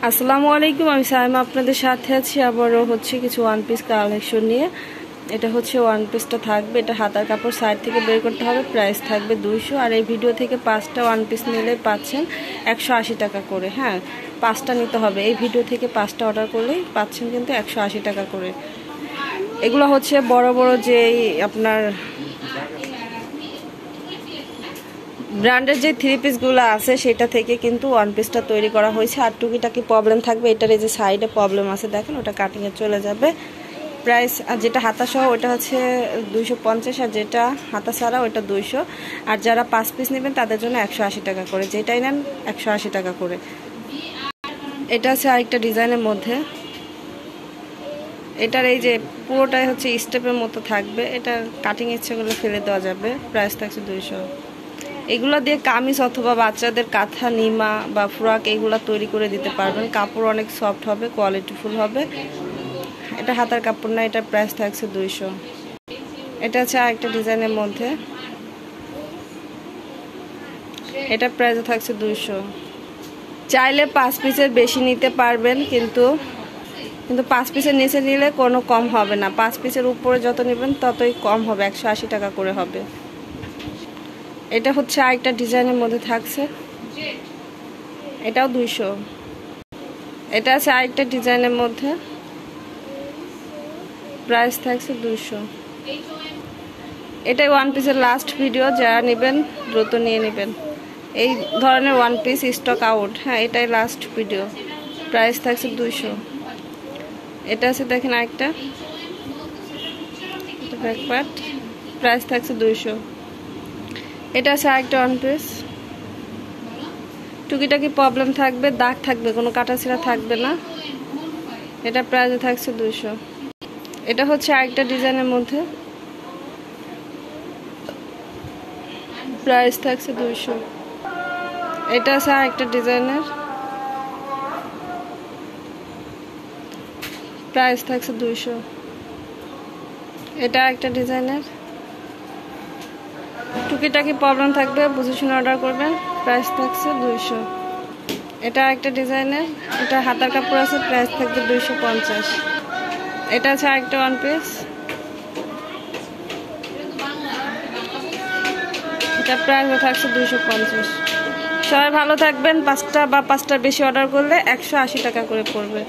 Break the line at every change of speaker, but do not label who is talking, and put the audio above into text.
আসসালামু আলাইকুম, আমি সাইমা আপনাদের সাথে আছি। আবারও হচ্ছে কিছু ওয়ান পিস কালেকশন নিয়ে। এটা হচ্ছে ওয়ান পিসটা থাকবে, এটা হাতার কাপড় সাইড থেকে বের করতে হবে। প্রাইস থাকবে 200। আর এই ভিডিও থেকে 5টা ওয়ান পিস নিলে পাচ্ছেন 180 টাকা করে। হ্যাঁ, 5টা নিতে হবে। এই ভিডিও থেকে 5টা অর্ডার করলেই পাচ্ছেন কিন্তু 180 টাকা করে। এগুলো হচ্ছে বড় বড় যেই আপনার ব্র্যান্ডের যে থ্রি পিসগুলো আছে সেটা থেকে কিন্তু ওয়ান পিসটা তৈরি করা হয়েছে। আর টুকিটাকি প্রবলেম থাকবে, এটার এই যে সাইডে প্রবলেম আছে দেখেন, ওটা কাটিংয়ে চলে যাবে। প্রাইস আর যেটা হাতা সহ ওটা হচ্ছে 250, আর যেটা হাতা ছাড়া ওটা 200। আর যারা 5 পিস নেবেন তাদের জন্য 180 টাকা করে, যেটাই নেন 180 টাকা করে। এটা আছে আরেকটা ডিজাইনের মধ্যে। এটার এই যে পুরোটাই হচ্ছে স্টেপের মতো থাকবে, এটা কাটিং ইচ্ছে করলে ফেলে দেওয়া যাবে। প্রাইস থাকছে 200। এগুলো দিয়ে কামিজ অথবা বাচ্চাদের কাঁথা, নিমা বা ফ্রক এগুলো তৈরি করে দিতে পারবেন। কাপড় অনেক সফট হবে, কোয়ালিটিফুল হবে। এটা হাতার কাপড় না, এটা প্রাইস থাকছে 200। এটা আছে আরেকটা ডিজাইনের মধ্যে, এটা প্রাইস থাকছে 200। চাইলে 5 পিসের বেশি নিতে পারবেন, কিন্তু 5 পিসের নিচে নিলে কোনো কম হবে না। 5 পিসের উপরে যত নেবেন ততই কম হবে, 180 টাকা করে হবে। এটা হচ্ছে আরেকটা ডিজাইনের মধ্যে থাকছে, এটাও 200। এটা আছে আরেকটা ডিজাইনের মধ্যে, প্রাইস থাকছে 200। এটাই ওয়ান পিসের লাস্ট ভিডিও, যারা নেবেন দ্রুত নিয়ে নেবেন। এই ধরনের ওয়ান পিস স্টক আউট। হ্যাঁ, এটাই লাস্ট ভিডিও। প্রাইস থাকছে 200। এটা আছে দেখেন আরেকটা, ব্যাক পার্ট, প্রাইস থাকছে 200। এটা আছে আরেকটা ওয়ান পিস, টুকিটাকি প্রবলেম থাকবে, দাগ থাকবে, কোনো কাটা ছিঁড়া থাকবে না। এটা প্রাইস থাকছে 200। এটা হচ্ছে আরেকটা ডিজাইনের মধ্যে, প্রাইস থাকছে 200। এটা আছে আরেকটা ডিজাইনের, প্রাইস থাকছে 200। এটা একটা ডিজাইনের, টুকিটাকি প্রবলেম থাকবে, বুঝে শুনে অর্ডার করবেন। প্রাইস থাকছে 200। এটা একটা ডিজাইনের, এটা হাতার কাপড় আছে, প্রাইস থাকবে 250। এটা আছে আরেকটা ওয়ান পিস, এটা প্রাইস থাকছে 250। সবাই ভালো থাকবেন। 5টা বা 5টার বেশি অর্ডার করলে 180 টাকা করে পড়বে।